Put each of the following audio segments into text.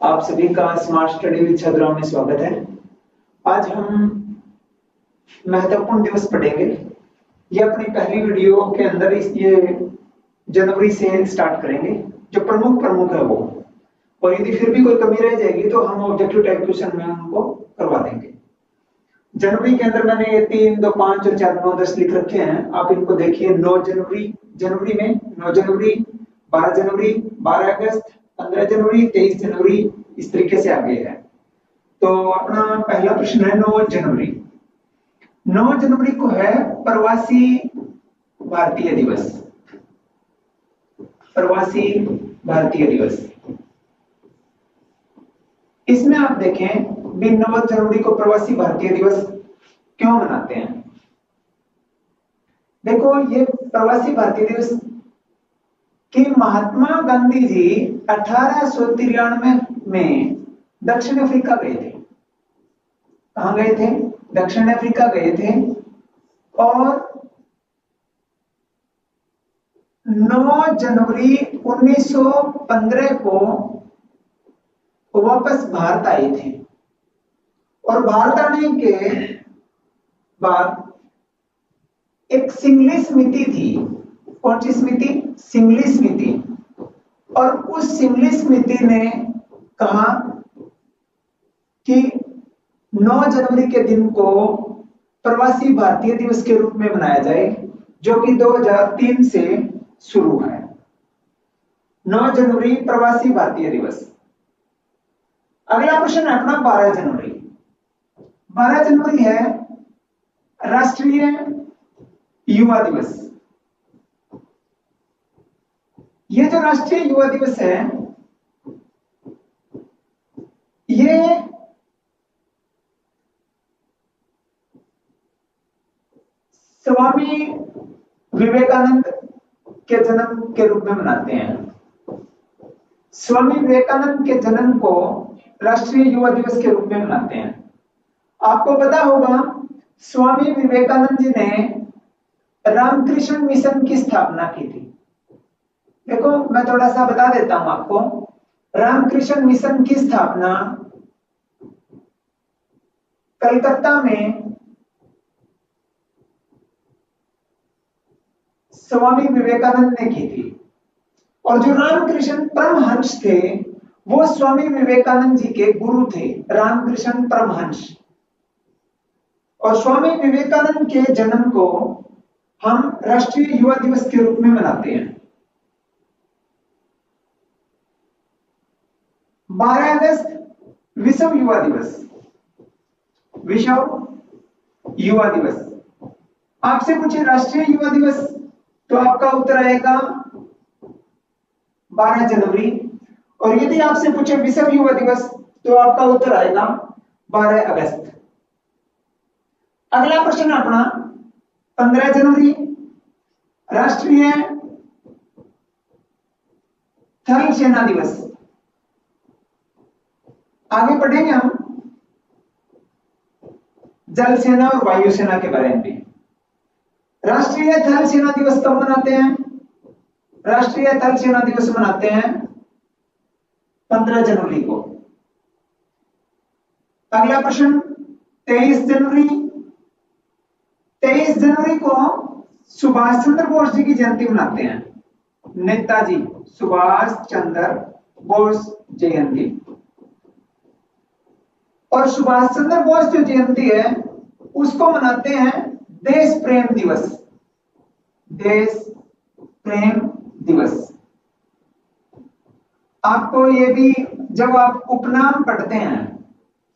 आप सभी का स्मार्ट स्टडी विद छात्रों में स्वागत है। आज हम महत्वपूर्ण दिवस पढ़ेंगे। ये अपनी पहली वीडियो के अंदर ये जनवरी से स्टार्ट करेंगे। जो प्रमुख है वो, और यदि फिर भी कोई कमी रह जाएगी तो हम ऑब्जेक्टिव टाइप क्वेश्चन में उनको करवा देंगे। जनवरी के अंदर मैंने ये 3, 2, 5 और 4, 9, 10 लिख रखे हैं। आप इनको देखिए। 9 जनवरी, जनवरी में 9 जनवरी, 12 जनवरी, 12 अगस्त, 15 जनवरी, 23 जनवरी, इस तरीके से आगे है। तो अपना पहला प्रश्न है 9 जनवरी। 9 जनवरी को है प्रवासी भारतीय दिवस। प्रवासी भारतीय दिवस। इसमें आप देखें भी 9 जनवरी को प्रवासी भारतीय दिवस क्यों मनाते हैं। देखो, ये प्रवासी भारतीय दिवस कि महात्मा गांधी जी 1893 में दक्षिण अफ्रीका गए थे। कहां गए थे? दक्षिण अफ्रीका गए थे और 9 जनवरी 1915 को वापस भारत आए थे। और भारत आने के बाद एक सिंगली समिति थी। कौन सी समिति? सिंगली समिति। और उस सिंगली समिति ने कहा कि 9 जनवरी के दिन को प्रवासी भारतीय दिवस के रूप में मनाया जाए, जो कि 2003 से शुरू है। 9 जनवरी प्रवासी भारतीय दिवस। अगला प्रश्न है अपना 12 जनवरी। 12 जनवरी है राष्ट्रीय युवा दिवस। ये जो राष्ट्रीय युवा दिवस है, ये स्वामी विवेकानंद के जन्म के रूप में मनाते हैं। स्वामी विवेकानंद के जन्म को राष्ट्रीय युवा दिवस के रूप में मनाते हैं। आपको पता होगा स्वामी विवेकानंद जी ने रामकृष्ण मिशन की स्थापना की थी। देखो, मैं थोड़ा सा बता देता हूं आपको। रामकृष्ण मिशन की स्थापना कलकत्ता में स्वामी विवेकानंद ने की थी। और जो रामकृष्ण परमहंस थे वो स्वामी विवेकानंद जी के गुरु थे, रामकृष्ण परमहंस। और स्वामी विवेकानंद के जन्म को हम राष्ट्रीय युवा दिवस के रूप में मनाते हैं। 12 अगस्त विश्व युवा दिवस। विश्व युवा दिवस। आपसे पूछे राष्ट्रीय युवा दिवस तो आपका उत्तर आएगा 12 जनवरी। और यदि आपसे पूछे विश्व युवा दिवस तो आपका उत्तर आएगा 12 अगस्त। अगला प्रश्न अपना 15 जनवरी राष्ट्रीय थल सेना दिवस। आगे पढ़ेंगे हम जल सेना और वायु सेना के बारे में भी। राष्ट्रीय थल सेना दिवस कब मनाते हैं? राष्ट्रीय थल सेना दिवस मनाते हैं 15 जनवरी को। अगला प्रश्न 23 जनवरी। 23 जनवरी को सुभाष चंद्र बोस जी की जयंती मनाते हैं। नेताजी सुभाष चंद्र बोस जयंती। और सुभाष चंद्र बोस जो जयंती है उसको मनाते हैं देश प्रेम दिवस। देश प्रेम दिवस। आपको ये भी, जब आप उपनाम पढ़ते हैं,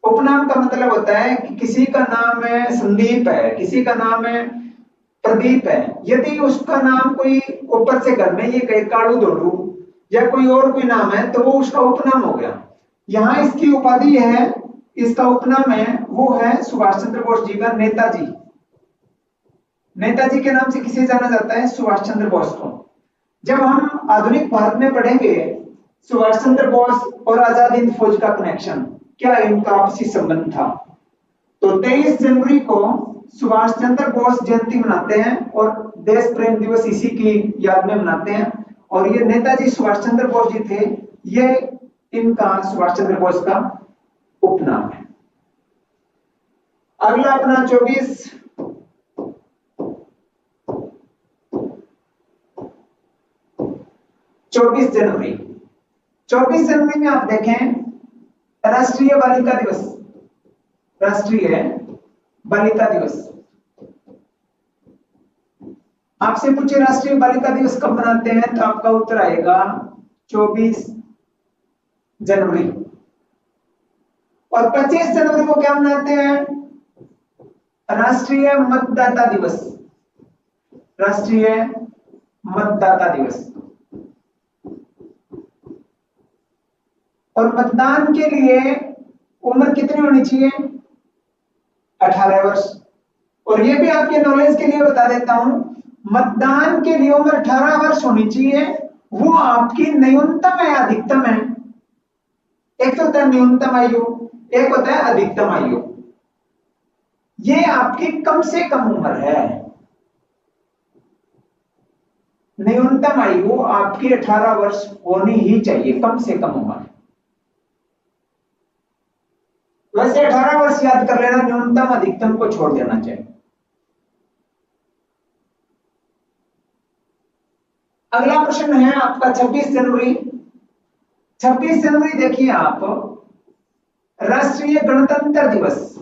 उपनाम का मतलब होता है कि किसी का नाम है संदीप है, किसी का नाम है प्रदीप है। यदि उसका नाम कोई ऊपर से घर में ये कहे कालू धोलू या कोई और कोई नाम है तो वो उसका उपनाम हो गया। यहां इसकी उपाधि है, इसका उपनाम है, वो है सुभाष चंद्र बोस जी का नेताजी। नेताजी के नाम से किसे जाना जाता है? सुभाष चंद्र बोस को। जब हम आधुनिक भारत में पढ़ेंगे सुभाष चंद्र बोस और आजाद हिंद फौज का कनेक्शन, क्या इनका आपसी संबंध था। तो 23 जनवरी को सुभाष चंद्र बोस जयंती मनाते हैं और देश प्रेम दिवस इसी की याद में मनाते हैं। और ये नेताजी सुभाष चंद्र बोस जी थे, ये इनका सुभाष चंद्र बोस का उपनाम है। अगला अपना 24 जनवरी। 24 जनवरी में आप देखें राष्ट्रीय बालिका दिवस, राष्ट्रीय बालिका दिवस। आपसे पूछे राष्ट्रीय बालिका दिवस कब मनाते हैं तो आपका उत्तर आएगा 24 जनवरी। और 25 जनवरी को क्या मनाते हैं? राष्ट्रीय मतदाता दिवस, राष्ट्रीय मतदाता दिवस। और मतदान के लिए उम्र कितनी होनी चाहिए? 18 वर्ष। और ये भी आपके नॉलेज के लिए बता देता हूं, मतदान के लिए उम्र 18 वर्ष होनी चाहिए। वो आपकी न्यूनतम है अधिकतम है? एक तो होता है न्यूनतम आयु, एक होता है अधिकतम आयु। ये आपकी कम से कम उम्र है। न्यूनतम आयु आपकी 18 वर्ष होनी ही चाहिए, कम से कम उम्र। वैसे 18 वर्ष याद कर लेना, न्यूनतम अधिकतम को छोड़ देना चाहिए। अगला प्रश्न है आपका 26 जनवरी। 26 जनवरी देखिए आप, राष्ट्रीय गणतंत्र दिवस,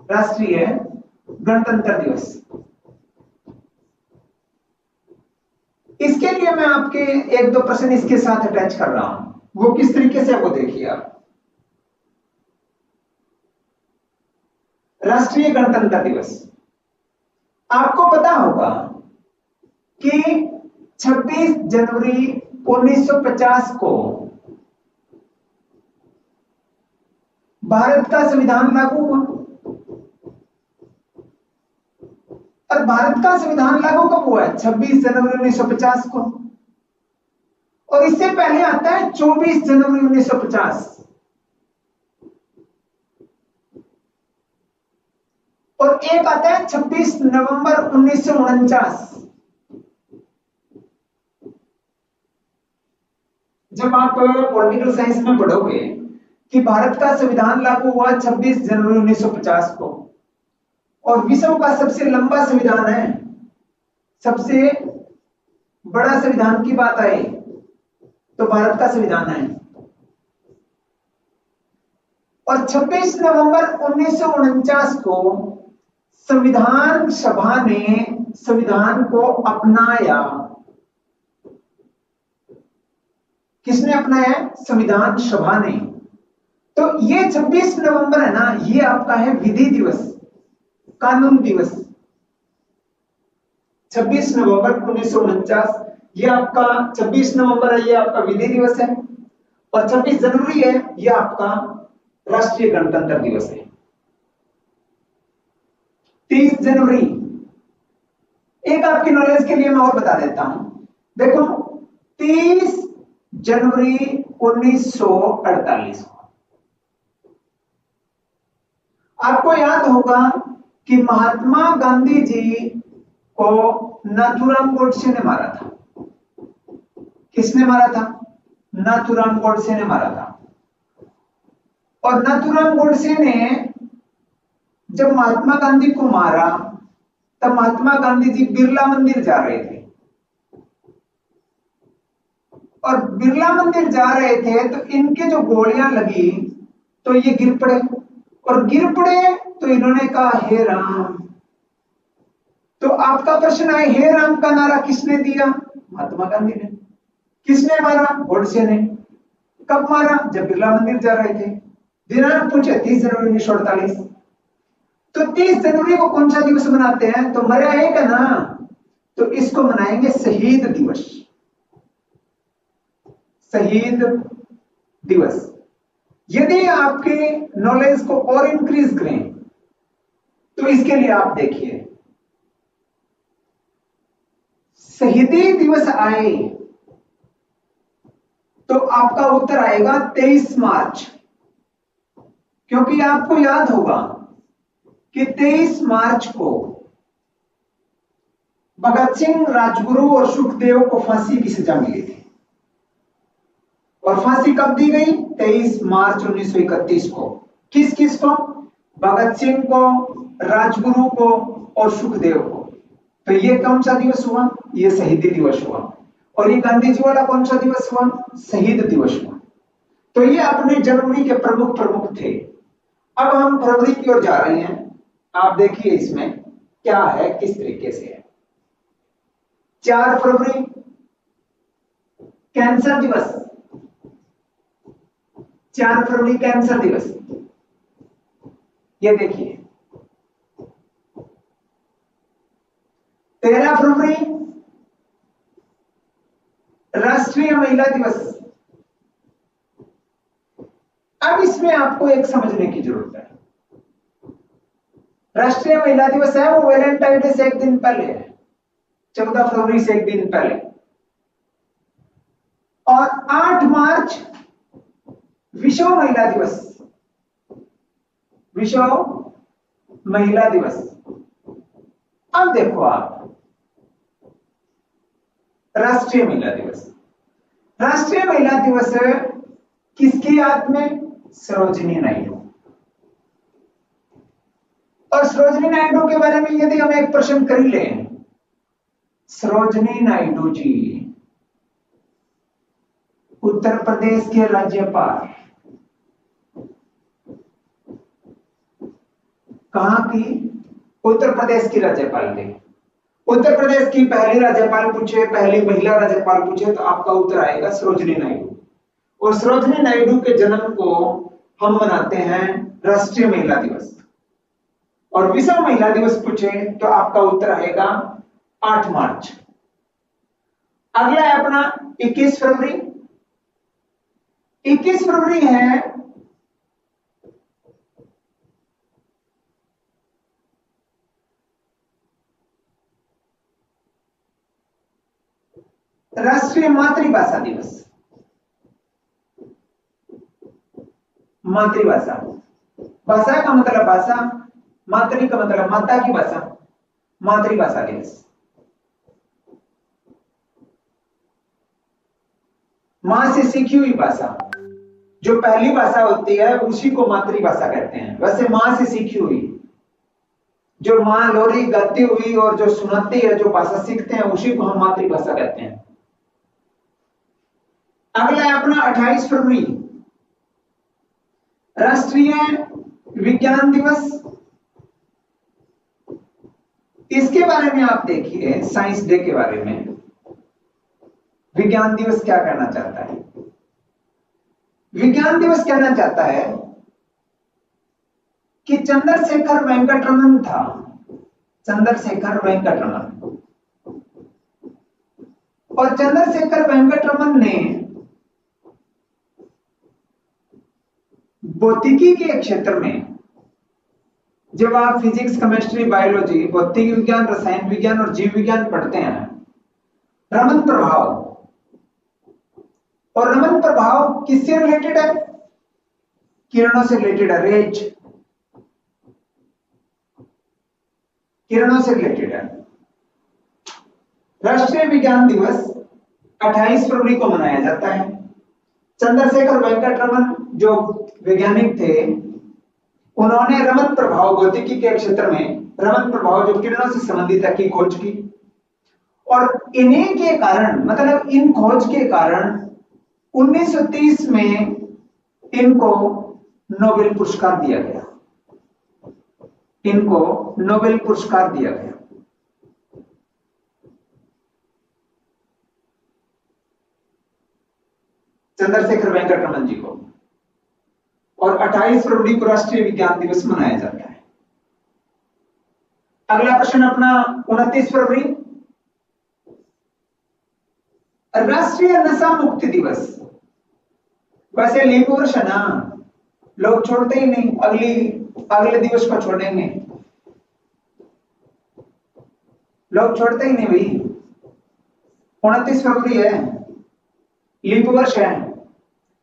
राष्ट्रीय गणतंत्र दिवस। इसके लिए मैं आपके एक दो प्रश्न इसके साथ अटैच कर रहा हूं, वो किस तरीके से वो देखिए आप। राष्ट्रीय गणतंत्र दिवस, आपको पता होगा कि 26 जनवरी 1950 को भारत का संविधान लागू हुआ। और भारत का संविधान लागू कब हुआ है? 26 जनवरी 1950 को। और इससे पहले आता है 24 जनवरी 1950। और एक आता है 26 नवंबर 1949। जब आप पॉलिटिकल साइंस में पढ़ोगे कि भारत का संविधान लागू हुआ 26 जनवरी 1950 को, और विश्व का सबसे लंबा संविधान है, सबसे बड़ा संविधान की बात आई तो भारत का संविधान है। और 26 नवंबर 1949 को संविधान सभा ने संविधान को अपनाया। किसने अपनाया? संविधान सभा ने। तो ये 26 नवंबर है ना, ये आपका है विधि दिवस, कानून दिवस। 26 नवंबर 1949 ये आपका 26 नवंबर है, ये आपका विधि दिवस है। और 26 जनवरी है, ये आपका राष्ट्रीय गणतंत्र दिवस है। 30 जनवरी, एक आपकी नॉलेज के लिए मैं और बता देता हूं। देखो 30 जनवरी 1948 आपको याद होगा कि महात्मा गांधी जी को नाथूराम गोडसे ने मारा था। किसने मारा था? नाथूराम गोडसे ने मारा था। और नाथूराम गोडसे ने जब महात्मा गांधी को मारा तब महात्मा गांधी जी बिरला मंदिर जा रहे थे। और बिरला मंदिर जा रहे थे तो इनके जो गोलियां लगी तो ये गिर पड़े, और गिर पड़े तो इन्होंने कहा हे राम। तो आपका प्रश्न है हे राम का नारा किसने दिया? महात्मा गांधी ने। किसने मारा? गोडसे ने। कब मारा? जब बिरला मंदिर जा रहे थे। दिनांक पूछे 30 जनवरी 1948। तो 30 जनवरी को कौन सा दिवस मनाते हैं? तो मरा एक है ना, तो इसको मनाएंगे शहीद दिवस, शहीद दिवस। यदि आपके नॉलेज को और इंक्रीज करें तो इसके लिए आप देखिए, शहीदी दिवस आए तो आपका उत्तर आएगा 23 मार्च। क्योंकि आपको याद होगा कि 23 मार्च को भगत सिंह, राजगुरु और सुखदेव को फांसी की सजा मिली थी। और फांसी कब दी गई? 23 मार्च 1931 को। किस किस को? भगत सिंह को, राजगुरु को और सुखदेव को। तो ये कौन सा दिवस हुआ? ये शहीदी दिवस हुआ। और ये गांधी जी वाला कौन सा दिवस हुआ? शहीद दिवस हुआ। तो ये अपने जनवरी के प्रमुख प्रमुख थे। अब हम फरवरी की ओर जा रहे हैं। आप देखिए इसमें क्या है, किस तरीके से है। 4 फरवरी कैंसर दिवस। 4 फरवरी कैंसर दिवस, ये देखिए। 13 फरवरी राष्ट्रीय महिला दिवस। अब इसमें आपको एक समझने की जरूरत है। राष्ट्रीय महिला दिवस है वो वैलेंटाइन डे से एक दिन पहले है, 14 फरवरी से एक दिन पहले। और 8 मार्च विश्व महिला दिवस। विश्व महिला दिवस। अब देखो आप, राष्ट्रीय महिला दिवस। राष्ट्रीय महिला दिवस किसकी याद में? सरोजिनी नायडू। और सरोजिनी नायडू के बारे में यदि हम एक प्रश्न कर लें, सरोजिनी नायडू जी उत्तर प्रदेश के राज्यपाल, कहां की? उत्तर प्रदेश की राज्यपाल थे। उत्तर प्रदेश की पहली राज्यपाल पूछे, पहली महिला राज्यपाल पूछे, तो आपका उत्तर आएगा सरोजिनी नायडू। और सरोजिनी नायडू के जन्म को हम मनाते हैं राष्ट्रीय महिला दिवस। और विश्व महिला दिवस पूछे तो आपका उत्तर आएगा 8 मार्च। अगला है अपना 21 फरवरी। 21 फरवरी है राष्ट्रीय मातृभाषा दिवस। मातृभाषा, भाषा का मतलब भाषा, मातृ का मतलब माता की भाषा, मातृभाषा दिवस। मां से सीखी हुई भाषा, जो पहली भाषा होती है उसी को मातृभाषा कहते हैं। वैसे मां से सीखी हुई, जो मां लोरी गाती हुई और जो सुनाती है, जो भाषा सीखते हैं, उसी को हम मातृभाषा कहते हैं। अगला है अपना 28 फरवरी राष्ट्रीय विज्ञान दिवस। इसके बारे में आप देखिए, साइंस डे के बारे में विज्ञान दिवस क्या कहना चाहता है? विज्ञान दिवस कहना चाहता है कि चंद्रशेखर वेंकटरमन था, चंद्रशेखर वेंकटरमन। और चंद्रशेखर वेंकटरमन ने भौतिकी के क्षेत्र में, जब आप फिजिक्स, केमिस्ट्री, बायोलॉजी, भौतिक विज्ञान, रसायन विज्ञान और जीव विज्ञान पढ़ते हैं, रमन प्रभाव, और रमन प्रभाव किससे रिलेटेड है? किरणों से रिलेटेड है, रेज, किरणों से रिलेटेड है। राष्ट्रीय विज्ञान दिवस 28 फरवरी को मनाया जाता है। चंद्रशेखर वेंकटरमन जो वैज्ञानिक थे, उन्होंने रमन प्रभाव, भौतिकी के क्षेत्र में रमन प्रभाव जो किरणों से संबंधित है की खोज की। और इन्हीं के कारण, मतलब इन खोज के कारण 1930 में इनको नोबेल पुरस्कार दिया गया। इनको नोबेल पुरस्कार दिया गया। चंद्रशेखर वेंकटरमन जी को। और 28 फरवरी को राष्ट्रीय विज्ञान दिवस मनाया जाता है। अगला प्रश्न अपना 29 फरवरी राष्ट्रीय नशा मुक्ति दिवस। वैसे लीप वर्ष है ना, लोग छोड़ते ही नहीं, अगले दिवस को छोड़ेंगे, लोग छोड़ते ही नहीं भाई। 29 फरवरी है, लीप वर्ष है,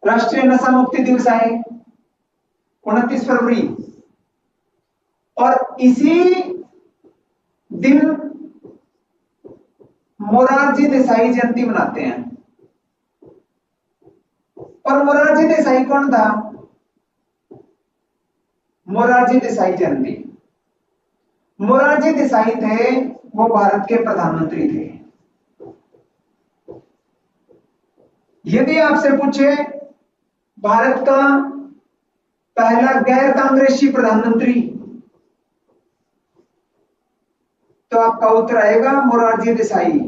राष्ट्रीय नशा मुक्ति दिवस आए 29 फरवरी। और इसी दिन मोरारजी देसाई जयंती मनाते हैं। और मोरारजी देसाई कौन था? मोरारजी देसाई जन थे। मोरारजी देसाई थे, वो भारत के प्रधानमंत्री थे। यदि आपसे पूछे भारत का पहला गैर कांग्रेसी प्रधानमंत्री, तो आपका उत्तर आएगा मोरारजी देसाई।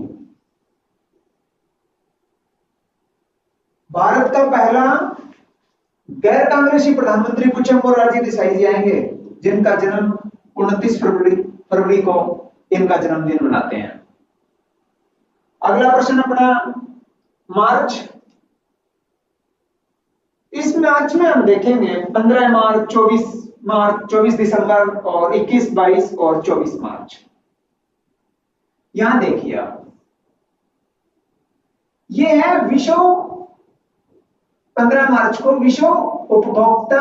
भारत का पहला गैर कांग्रेसी प्रधानमंत्री पूछे, मोरारजी देसाई जी आएंगे, जिनका जन्म 29 फरवरी को इनका जन्मदिन मनाते हैं। अगला प्रश्न अपना मार्च। इस मार्च में हम देखेंगे 15 मार्च, 24 दिसंबर और 21, 22 और 24 मार्च। यहां देखिए आप, ये है विश्व 15 मार्च को विश्व उपभोक्ता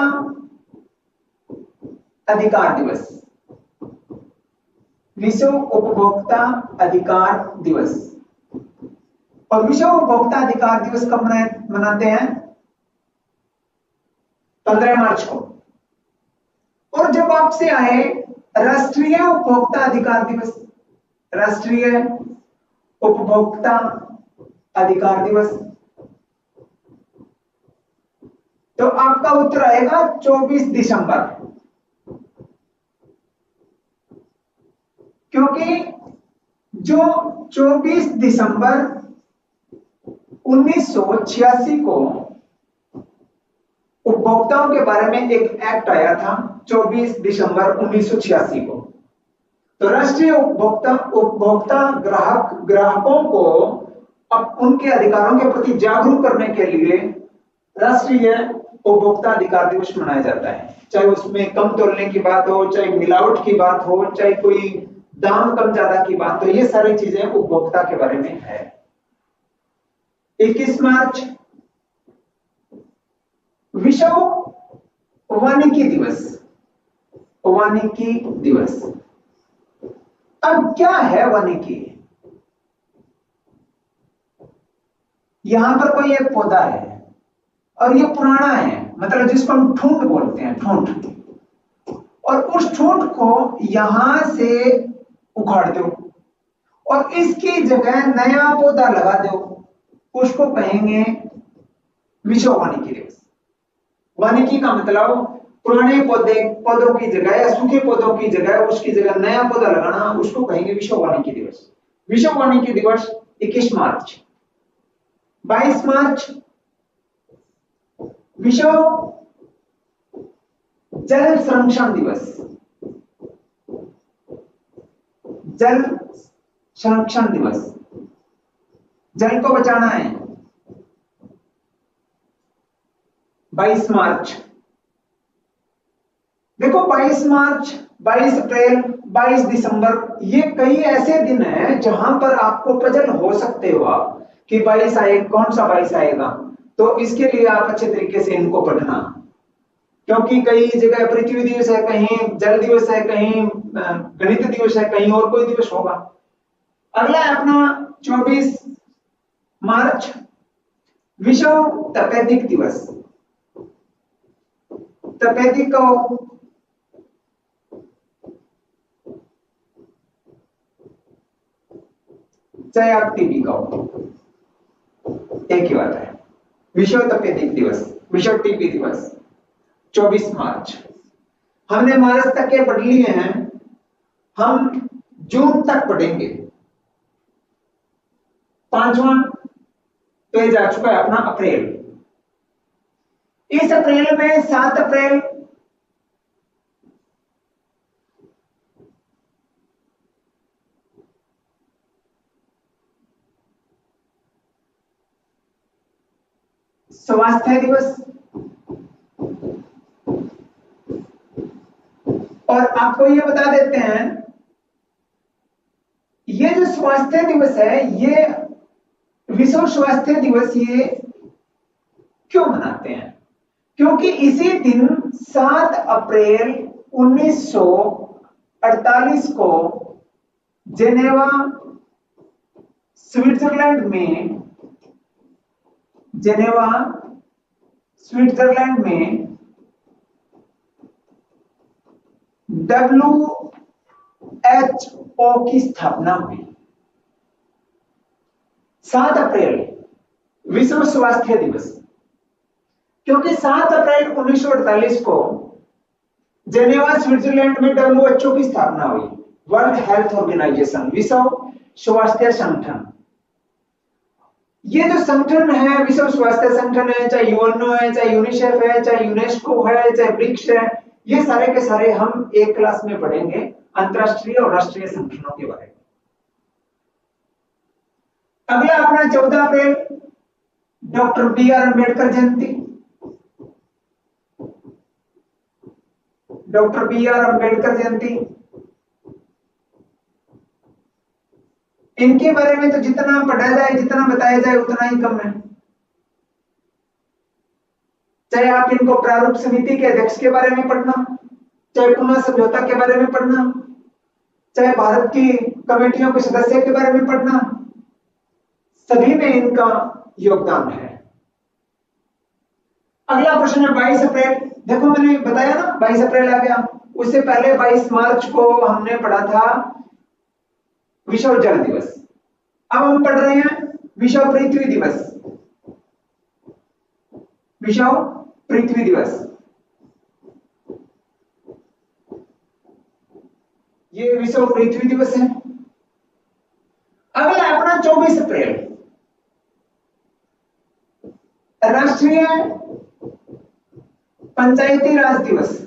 अधिकार दिवस। विश्व उपभोक्ता अधिकार दिवस। और विश्व उपभोक्ता अधिकार दिवस कब मनाते हैं? 15 मार्च को। और जब आपसे आए राष्ट्रीय उपभोक्ता अधिकार दिवस, राष्ट्रीय उपभोक्ता अधिकार दिवस, तो आपका उत्तर आएगा 24 दिसंबर। क्योंकि जो 24 दिसंबर 1986 को उपभोक्ताओं के बारे में एक एक्ट आया था, 24 दिसंबर 1986 को। तो राष्ट्रीय उपभोक्ता ग्राहकों को अब उनके अधिकारों के प्रति जागरूक करने के लिए राष्ट्रीय उपभोक्ता अधिकार दिवस मनाया जाता है। चाहे उसमें कम तोलने की बात हो, चाहे मिलावट की बात हो, चाहे कोई दाम कम ज्यादा की बात हो, ये सारी चीजें उपभोक्ता के बारे में है। 21 मार्च विश्व वानिकी दिवस। वानिकी दिवस। अब क्या है वानिकी? यहां पर कोई एक पौधा है और ये पुराना है, मतलब जिसको हम ठूंठ बोलते हैं, ठूंठ। और उस ठूंठ को यहां से उखाड़ दो और इसकी जगह नया पौधा लगा दो, उसको कहेंगे विश्व वानिकी दिवस। वानिकी का मतलब पुराने पौधों की जगह या सूखे पौधों की जगह उसकी जगह नया पौधा लगाना, उसको कहेंगे विश्व वानिकी दिवस। विश्व वानिकी दिवस 21 मार्च। 22 मार्च विश्व जल संरक्षण दिवस। जल संरक्षण दिवस, जल को बचाना है। 22 मार्च। देखो 22 मार्च, 22 अप्रैल, 22 दिसंबर, ये कई ऐसे दिन हैं जहां पर आपको पजल हो सकते हो आप कि 22 आए, कौन सा 22 आएगा। तो इसके लिए आप अच्छे तरीके से इनको पढ़ना, क्योंकि कई जगह पृथ्वी दिवस है, कहीं जल दिवस है, कहीं गणित दिवस है, कहीं और कोई दिवस होगा। अगला है अपना 24 मार्च विश्व तपेदिक दिवस। तपेदिक को चाहे आप टीबी का हो, एक ही बात है। विश्व तपेदिक दिवस, विश्व टीबी दिवस 24 मार्च। हमने मार्च तक के पढ़ लिए हैं, हम जून तक पढ़ेंगे। 5वां पेज आ चुका है अपना अप्रैल। इस अप्रैल में 7 अप्रैल स्वास्थ्य दिवस। और आपको ये बता देते हैं, ये जो स्वास्थ्य दिवस है, ये विश्व स्वास्थ्य दिवस ये क्यों मनाते हैं? क्योंकि इसी दिन 7 अप्रैल 1948 को जेनेवा स्विट्जरलैंड में, जेनेवा स्विट्जरलैंड में WHO की स्थापना हुई। 7 अप्रैल विश्व स्वास्थ्य दिवस, क्योंकि 7 अप्रैल 1948 को जेनेवा स्विट्जरलैंड में WHO की स्थापना हुई, वर्ल्ड हेल्थ ऑर्गेनाइजेशन, विश्व स्वास्थ्य संगठन। ये जो संगठन है, विश्व स्वास्थ्य संगठन है, चाहे यूएनओ है, चाहे यूनिसेफ है, चाहे यूनेस्को है, चाहे ब्रिक्स है, ये सारे के सारे हम एक क्लास में पढ़ेंगे अंतरराष्ट्रीय और राष्ट्रीय संगठनों के बारे में। अगला अपना 14 अप्रैल डॉक्टर BR अम्बेडकर जयंती। डॉक्टर BR अम्बेडकर जयंती, इनके बारे में तो जितना पढ़ा जाए, जितना बताया जाए उतना ही कम है। चाहे आप इनको प्रारूप समिति के अध्यक्ष के बारे में पढ़ना, चाहे पुनः समझौता के बारे में पढ़ना, चाहे भारत की कमेटियों के सदस्य के बारे में पढ़ना, सभी में इनका योगदान है। अगला प्रश्न है 22 अप्रैल। देखो मैंने बताया ना 22 अप्रैल आ गया, उससे पहले 22 मार्च को हमने पढ़ा था विश्व जल दिवस। अब हम पढ़ रहे हैं विश्व पृथ्वी दिवस। विश्व पृथ्वी दिवस, ये विश्व पृथ्वी दिवस है। अगला अपना 24 अप्रैल राष्ट्रीय पंचायती राज दिवस।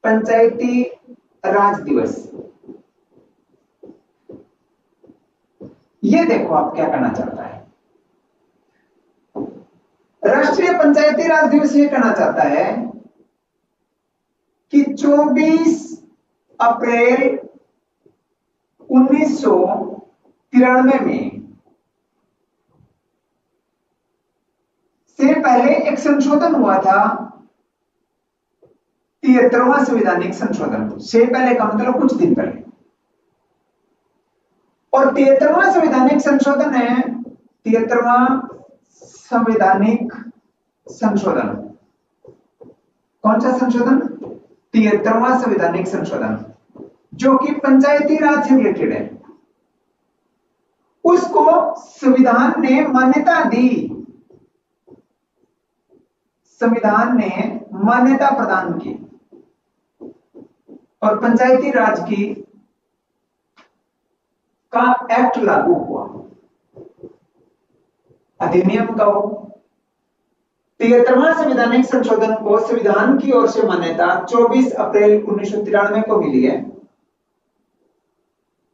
पंचायती राज दिवस, ये देखो आप क्या कहना चाहता है। राष्ट्रीय पंचायती राज दिवस ये कहना चाहता है कि 24 अप्रैल 1993 में से पहले एक संशोधन हुआ था, 73वां संवैधानिक संशोधन। से पहले का मतलब कुछ दिन पहले, और 73वां संवैधानिक संशोधन है 73वां संवैधानिक संशोधन। कौन सा संशोधन? 73वां संवैधानिक संशोधन, जो कि पंचायती राज से रिलेटेड है। उसको संविधान ने मान्यता दी, संविधान ने मान्यता प्रदान की और पंचायती राज की का एक्ट लागू हुआ, अधिनियम का। 73वां संवैधानिक संशोधन को संविधान की ओर से मान्यता 24 अप्रैल 1993 को मिली है,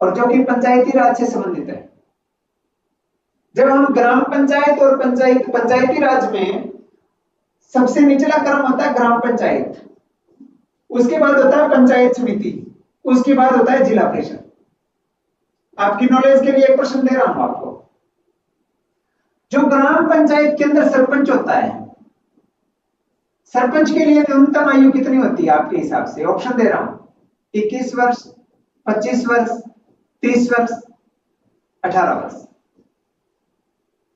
और जो कि पंचायती राज से संबंधित है। जब हम ग्राम पंचायत और पंचायती राज में सबसे निचला क्रम होता है ग्राम पंचायत, उसके बाद होता है पंचायत समिति, उसके बाद होता है जिला परिषद। आपकी नॉलेज के लिए एक प्रश्न दे रहा हूं आपको। जो ग्राम पंचायत के अंदर सरपंच होता है, सरपंच के लिए न्यूनतम आयु कितनी होती है आपके हिसाब से? ऑप्शन दे रहा हूं, 21 वर्ष, 25 वर्ष, 30 वर्ष, 18 वर्ष।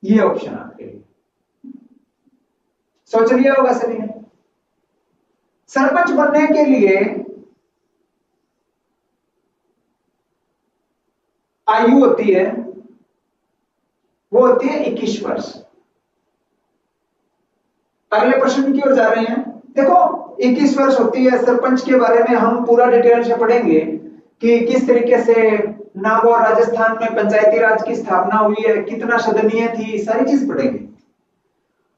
ये ऑप्शन आपके लिए, सोच लिया होगा सभी ने। सरपंच बनने के लिए आयु होती है, वो होती है 21 वर्ष। अगले प्रश्न की ओर जा रहे हैं। देखो 21 वर्ष होती है। सरपंच के बारे में हम पूरा डिटेल से पढ़ेंगे कि किस तरीके से नागौर राजस्थान में पंचायती राज की स्थापना हुई है, कितना सदनीय थी, सारी चीज पढ़ेंगे।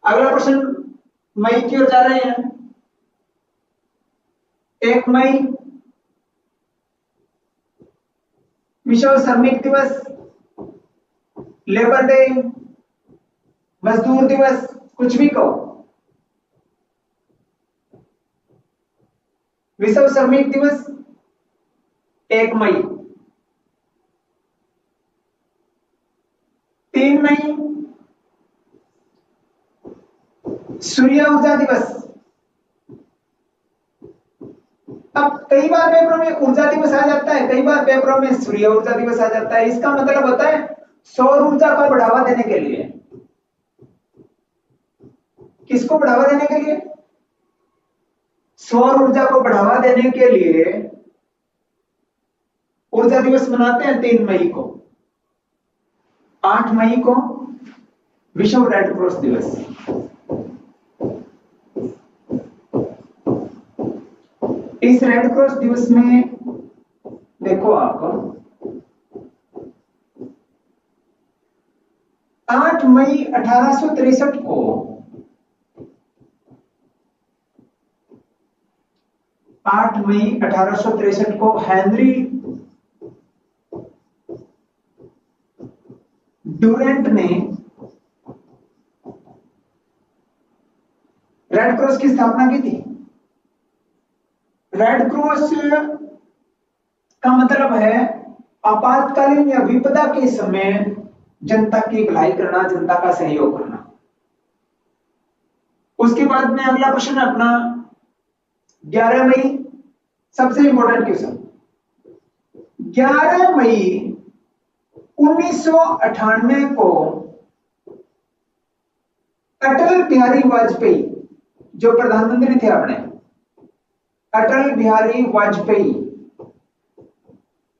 अगला प्रश्न मई की ओर जा रहे हैं। 1 मई विश्व श्रमिक दिवस, लेबर डे, मजदूर दिवस, कुछ भी कहो। विश्व श्रमिक दिवस 1 मई। 3 मई सूर्य ऊर्जा दिवस। अब कई बार पेपरों में ऊर्जा दिवस आ जाता है, कई बार पेपरों में सूर्य ऊर्जा दिवस आ जाता है। इसका मतलब होता है सौर ऊर्जा को बढ़ावा देने के लिए। किसको बढ़ावा देने के लिए? सौर ऊर्जा को बढ़ावा देने के लिए ऊर्जा दिवस मनाते हैं 3 मई को। 8 मई को विश्व रेड क्रॉस दिवस। इस रेड क्रॉस दिवस में देखो आप 8 मई 1863 को 8 मई 1863 को हेनरी डुरेंट ने रेड क्रॉस की स्थापना की थी। रेड क्रॉस का मतलब है आपातकालीन या विपदा के समय जनता की भलाई करना, जनता का सहयोग करना। उसके बाद में अगला प्रश्न अपना 11 मई, सबसे इंपॉर्टेंट क्वेश्चन। 11 मई 1998 को अटल बिहारी वाजपेयी, जो प्रधानमंत्री थे अपने, अटल बिहारी वाजपेयी,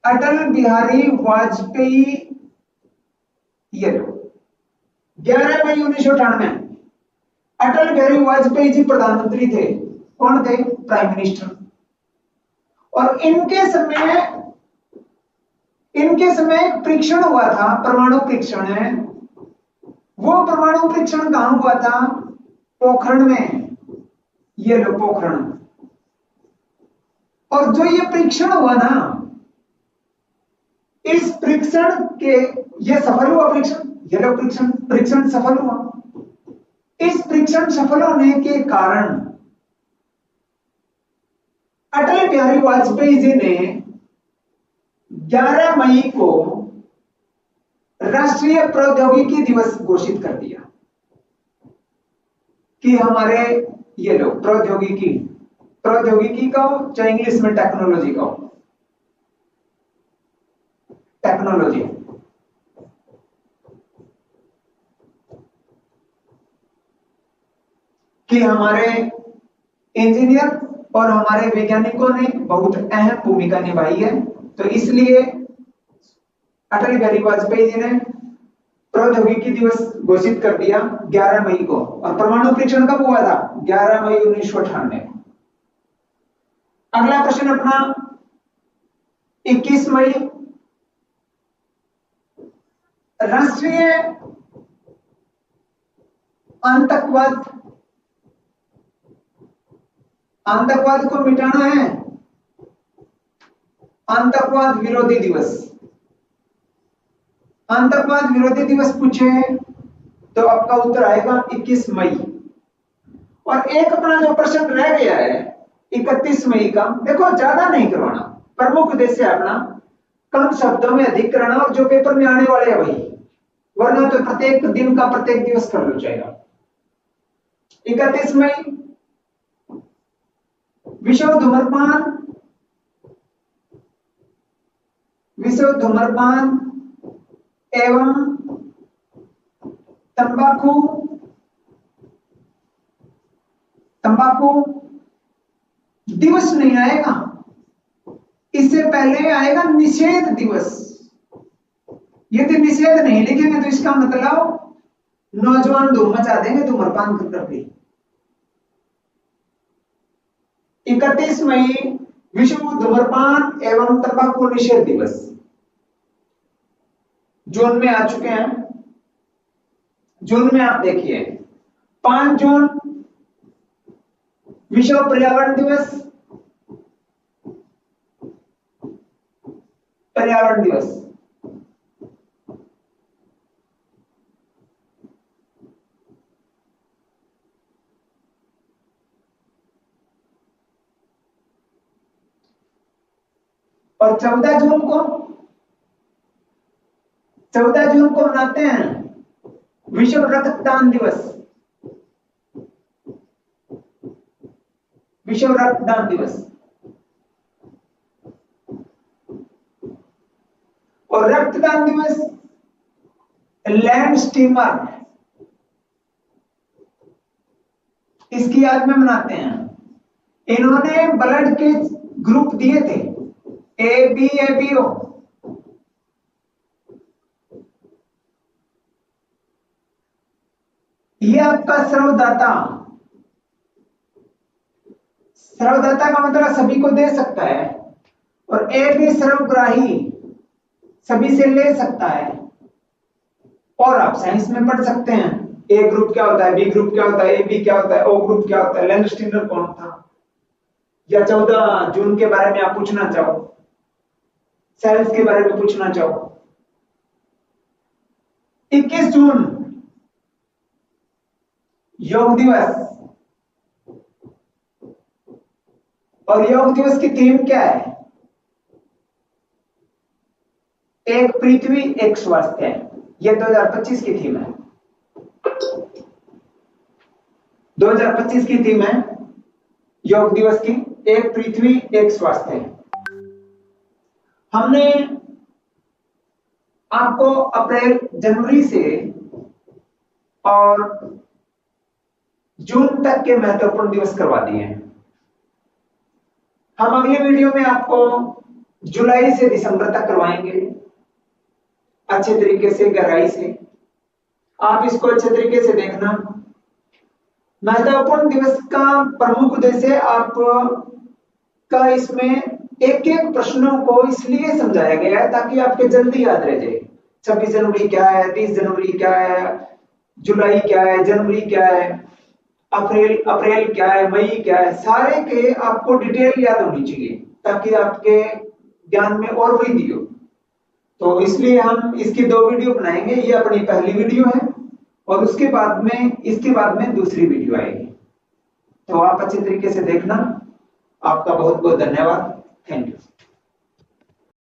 अटल बिहारी वाजपेयी, ये 11 मई 1998 अटल बिहारी वाजपेयी जी प्रधानमंत्री थे। कौन थे? Prime minister. और इनके समय एक परीक्षण हुआ था, परमाणु परीक्षण है। वो परमाणु परीक्षण कहां हुआ था? पोखरण में। ये लो पोखरण। और जो ये परीक्षण हुआ ना, इस परीक्षण के ये सफल हुआ परीक्षण, ये लो परीक्षण सफल हुआ। इस परीक्षण सफल होने के कारण अटल बिहारी वाजपेयी जी ने 11 मई को राष्ट्रीय प्रौद्योगिकी दिवस घोषित कर दिया कि हमारे ये लोग प्रौद्योगिकी का हो, चाहे इंग्लिश में टेक्नोलॉजी का हो, टेक्नोलॉजी, कि हमारे इंजीनियर और हमारे वैज्ञानिकों ने बहुत अहम भूमिका निभाई है। तो इसलिए अटल बिहारी वाजपेयी जी ने प्रौद्योगिकी दिवस घोषित कर दिया 11 मई को। और परमाणु परीक्षण कब हुआ था? 11 मई 1998। अगला प्रश्न अपना 21 मई राष्ट्रीय आतंकवाद को मिटाना है, आतंकवाद विरोधी दिवस। आतंकवाद विरोधी दिवस पूछे तो आपका उत्तर आएगा 21 मई। और एक अपना जो प्रश्न रह गया है 31 मई का, देखो ज्यादा नहीं करवाना, प्रमुख उद्देश्य है अपना कम शब्दों में अधिक कराना, और जो पेपर में आने वाले हैं वही, वरना तो प्रत्येक दिन का प्रत्येक दिवस कर लो जाएगा। 31 मई विश्व धूम्रपान एवं तंबाकू दिवस नहीं आएगा, इससे पहले आएगा निषेध दिवस। यदि निषेध नहीं लिखेंगे तो इसका मतलब नौजवान धूम मचा देंगे धूम्रपान करके। 31 मई विश्व धूम्रपान एवं तंबाकू निषेध दिवस जून में आ चुके हैं। जून में आप देखिए 5 जून विश्व पर्यावरण दिवस, पर्यावरण दिवस। और 14 जून को मनाते हैं विश्व रक्तदान दिवस, विश्व रक्तदान दिवस। और रक्तदान दिवस लैंड स्टीमर किसकी याद में मनाते हैं? इन्होंने ब्लड के ग्रुप दिए थे A B A B O. ये आपका स्रवदाता, स्रवदाता का मतलब सभी को दे सकता है, और ए भी सर्वग्राही, सभी से ले सकता है। और आप साइंस में पढ़ सकते हैं ए ग्रुप क्या होता है, बी ग्रुप क्या होता है, ए बी क्या होता है, ओ ग्रुप क्या होता है, लैंडस्टीनर कौन था, या 14 जून के बारे में आप पूछना चाहो, सेल्स के बारे में पूछना चाहो। 21 जून योग दिवस, और योग दिवस की थीम क्या है? एक पृथ्वी एक स्वास्थ्य। ये 2025 की थीम है। 2025 की थीम है योग दिवस की, एक पृथ्वी एक स्वास्थ्य। हमने आपको अप्रैल जनवरी से और जून तक के महत्वपूर्ण दिवस करवा दिए हैं। हम अगले वीडियो में आपको जुलाई से दिसंबर तक करवाएंगे अच्छे तरीके से, गहराई से। आप इसको अच्छे तरीके से देखना। महत्वपूर्ण दिवस का प्रमुख उद्देश्य आप का इसमें एक एक प्रश्नों को इसलिए समझाया गया है ताकि आपके जल्दी याद रह जाए। 26 जनवरी क्या है, 30 जनवरी क्या है, जुलाई क्या है, जनवरी क्या है, अप्रैल क्या है, मई क्या है, सारे के आपको डिटेल याद होनी चाहिए ताकि आपके ज्ञान में और वृद्धि हो। तो इसलिए हम इसकी 2 वीडियो बनाएंगे। ये अपनी पहली वीडियो है और उसके बाद में, इसके बाद में दूसरी वीडियो आएगी। तो आप अच्छे तरीके से देखना। आपका बहुत बहुत धन्यवाद। Thank you.